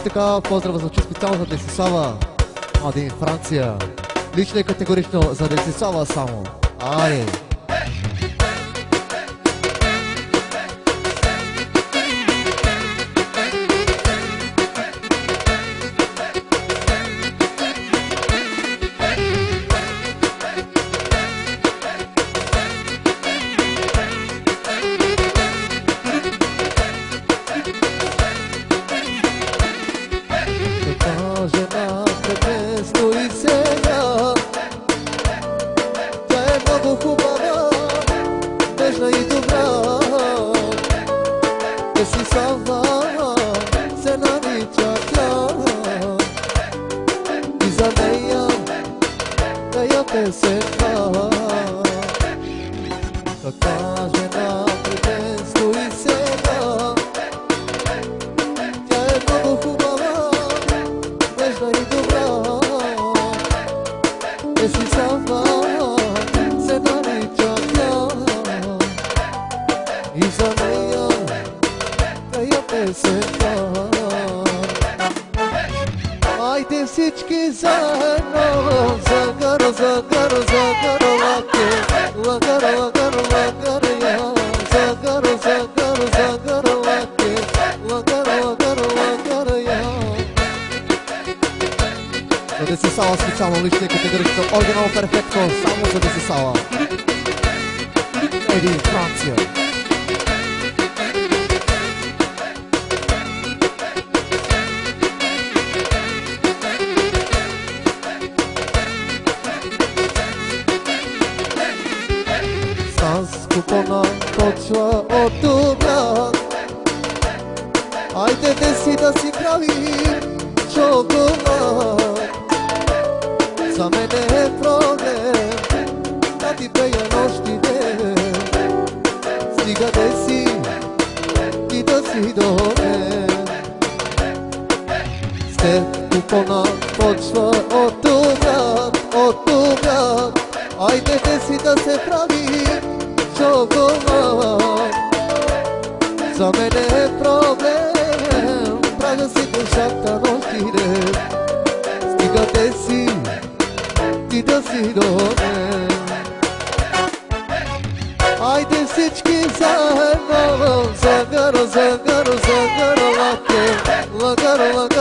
така поздрава звучи специално за Десислава. Младин, Франция. Лично и категорично за Десислава само. Ай! Жена прекъсно и сега, тя е много хубава, нежна и добра. Десислава се нарича тя, и за нея пея песента. Каква жена прекъсно и сега, тя е много хубава, нежна и добра. Десислава се нарича тя, и за нея пея песента. Айде всички заедно, загаро, загаро, загаро, лаке, лагаро, лагаро, лагаро, я, загаро, загаро, загаро, лаке, лагаро, лагаро, лагаро, я. За Десислава специално лично и категорично оригинално перфектно само за Десислава. Един, Франция. С купона почва от обяд. Айде деси да си правим шоколад. За мене е проблем да ти пея нощ и ден. Стига деси ти да си до мен. С теб купона почва от обяд, от обяд. Айде деси да се прави шоколад. За мене е проблем, правя си душата нощ и ден. Стига деси ти да си до мен. Айде всички заедно, загаро, загаро, загаро, лаке, лагаро, лагаро.